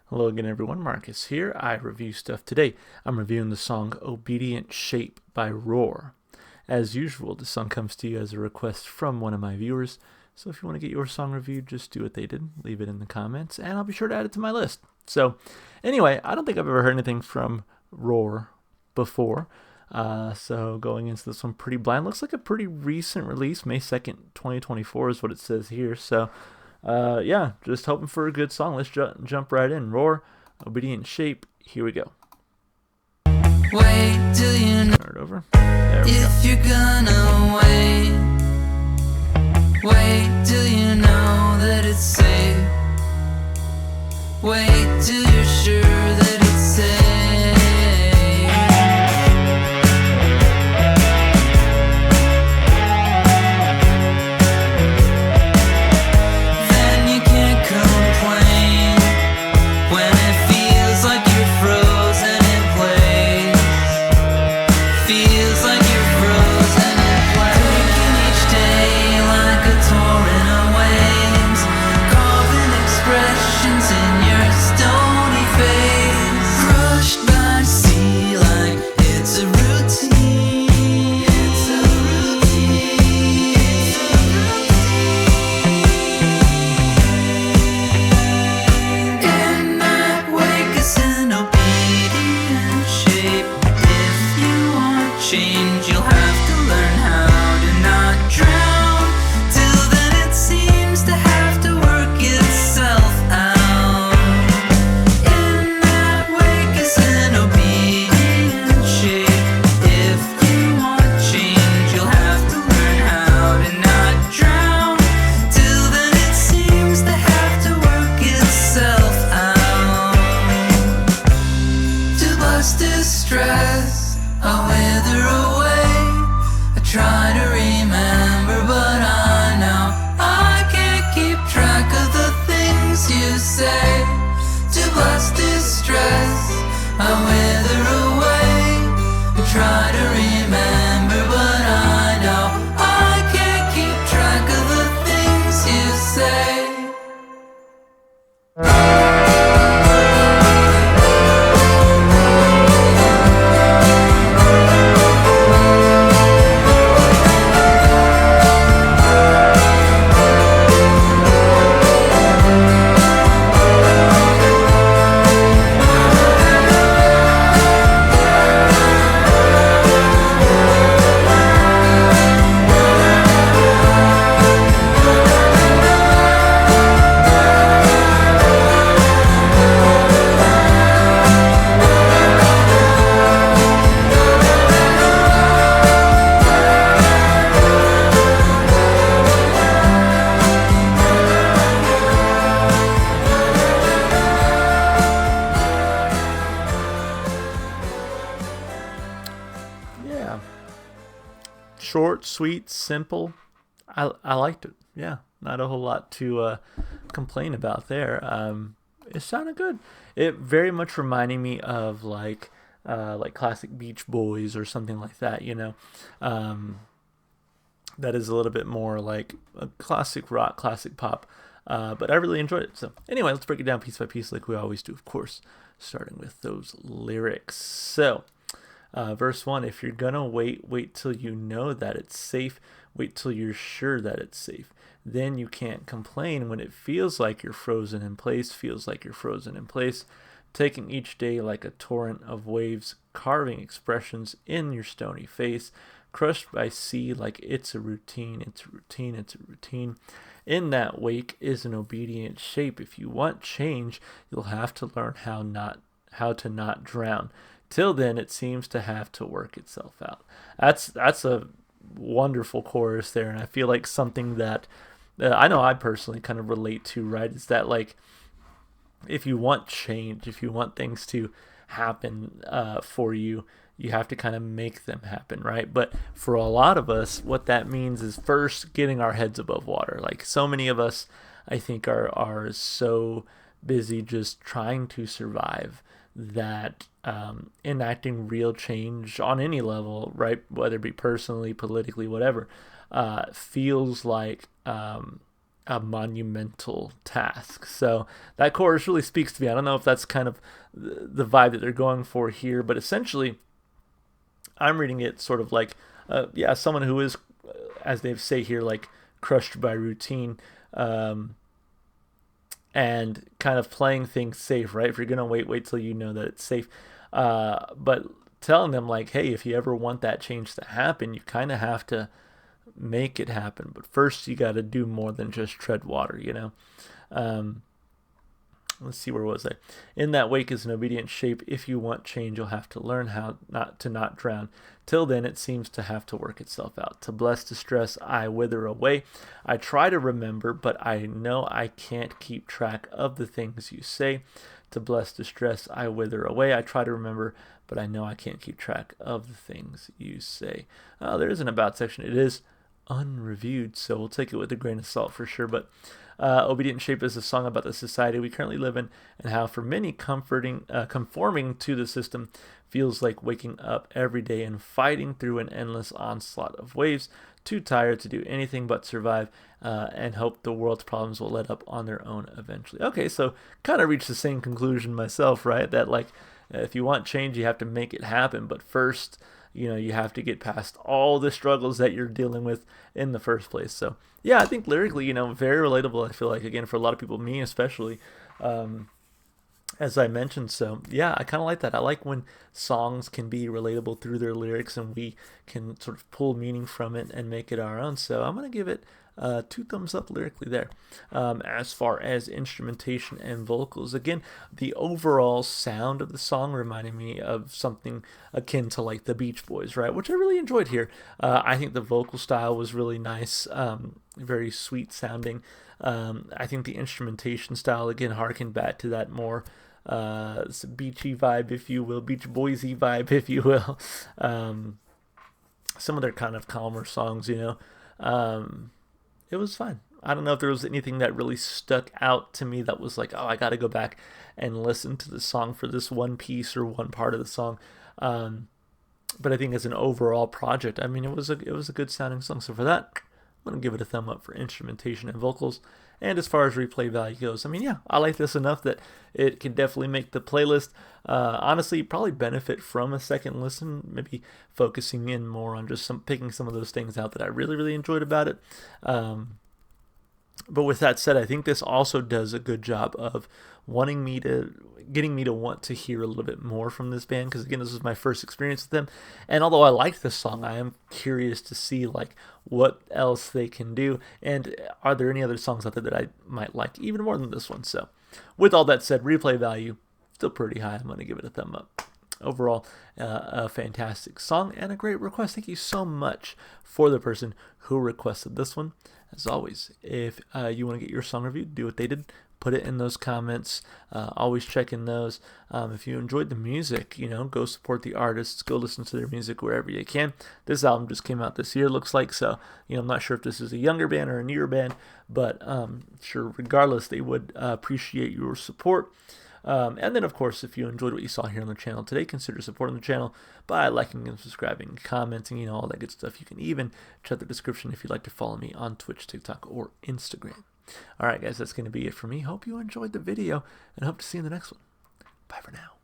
Hello again, everyone. Marcus here. I review stuff today. I'm reviewing the song Obedient Shape by Roar. As usual, the song comes to you as a request from one of my viewers. So if you want to get your song reviewed, just do what they did. Leave it in the comments, and I'll be sure to add it to my list. So anyway, I don't think I've ever heard anything from Roar before. So going into this one pretty blind. Looks like a pretty recent release. May 2nd, 2024 is what it says here. So yeah, just hoping for a good song. Let's jump right in. Roar, Obedient Shape. Here we go. Wait till you know Turn it over. There we go. if you're gonna wait till you know that it's safe. Wait till you're sure that it's safe. Then you can't complain when it feels like you're frozen in place. Feels like you're frozen in place. Taking each day like a torrent of waves, carving expressions in your stony face. Crushed by sea like it's a routine. It's a routine. In that wake is an obedient shape. If you want change, you'll have to learn how to not drown. Till then it seems to have to work itself out. In that wake is an obedient shape. If you want change, you'll have to learn how to not drown. Till then it seems to have to work itself out. To bust distress, I wither away. I try to remember, but I know I can't keep track of the things you say. To bust distress, I wither away. I try to remember, but I know I can't keep track of the things you say. Yeah. Short, sweet, simple. I liked it. Yeah. Not a whole lot to complain about there. It sounded good. It very much reminding me of like classic Beach Boys or something like that, you know. That is a little bit more like a classic rock, classic pop. But I really enjoyed it. So anyway, let's break it down piece by piece like we always do, of course, starting with those lyrics. So verse 1, if you're gonna wait till you know that it's safe. Wait till you're sure that it's safe. Then you can't complain when it feels like you're frozen in place. Feels like you're frozen in place. Taking each day like a torrent of waves, carving expressions in your stony face. Crushed by sea like it's a routine. It's a routine. It's a routine. In that wake is an obedient shape. If you want change, you'll have to learn how to not drown. Till then, it seems to have to work itself out. That's a wonderful chorus there, and I feel like something that I know I personally kind of relate to. Right, is that like if you want change, if you want things to happen for you, you have to kind of make them happen, right? But for a lot of us, what that means is first getting our heads above water. Like so many of us, I think, are so busy just trying to survive that enacting real change on any level, right, whether it be personally, politically, whatever, feels like a monumental task. So that chorus really speaks to me. I don't know if that's kind of the vibe that they're going for here, but essentially, I'm reading it sort of like, someone who is, as they say here, like crushed by routine, and kind of playing things safe, right? If you're gonna wait till you know that it's safe. But telling them like, hey, if you ever want that change to happen, you kind of have to make it happen. But first, you got to do more than just tread water, you know. Let's see, where was I? In that wake is an obedient shape. If you want change, you'll have to learn how not drown. Till then, it seems to have to work itself out. To bless distress, I wither away. I try to remember, but I know I can't keep track of the things you say. To bless distress, I wither away. I try to remember, but I know I can't keep track of the things you say. There is an about section. It is unreviewed, so we'll take it with a grain of salt for sure. But Obedient Shape is a song about the society we currently live in, and how for many conforming to the system feels like waking up every day and fighting through an endless onslaught of waves, too tired to do anything but survive, and hope the world's problems will let up on their own eventually. Okay, so kind of reached the same conclusion myself, right? That like, if you want change, you have to make it happen, but first, you have to get past all the struggles that you're dealing with in the first place. So yeah, I think lyrically, very relatable. I feel like, again, for a lot of people, me especially, as I mentioned. So yeah, I kind of like that. I like when songs can be relatable through their lyrics and we can sort of pull meaning from it and make it our own. So I'm going to give it 2 thumbs up lyrically there. As far as instrumentation and vocals, again, the overall sound of the song reminded me of something akin to like the Beach Boys, right? Which I really enjoyed here. I think the vocal style was really nice, very sweet sounding. I think the instrumentation style, again, harkened back to that more beachy vibe, if you will, Beach Boysy vibe, if you will. Some of their kind of calmer songs, it was fun. I don't know if there was anything that really stuck out to me that was like, oh, I got to go back and listen to the song for this one piece or one part of the song. But I think as an overall project, I mean, it was a good sounding song. So for that, I'm going to give it a thumb up for instrumentation and vocals. And as far as replay value goes, I mean, yeah, I like this enough that it can definitely make the playlist. Honestly, probably benefit from a second listen, maybe focusing in more on just picking some of those things out that I really, really enjoyed about it. But with that said, I think this also does a good job of getting me to want to hear a little bit more from this band, because again, this was my first experience with them, and although I liked this song, I am curious to see like what else they can do, and are there any other songs out there that I might like even more than this one. So with all that said, replay value still pretty high. I'm going to give it a thumb up. Overall, a fantastic song and a great request. Thank you so much for the person who requested this one. As always, if you want to get your song reviewed, do what they did. Put it in those comments. Always check in those. If you enjoyed the music, go support the artists. Go listen to their music wherever you can. This album just came out this year, looks like. So, I'm not sure if this is a younger band or a newer band, but sure, regardless, they would appreciate your support. And then, of course, if you enjoyed what you saw here on the channel today, consider supporting the channel by liking and subscribing, commenting, all that good stuff. You can even check the description if you'd like to follow me on Twitch, TikTok, or Instagram. All right, guys, that's going to be it for me. Hope you enjoyed the video, and hope to see you in the next one. Bye for now.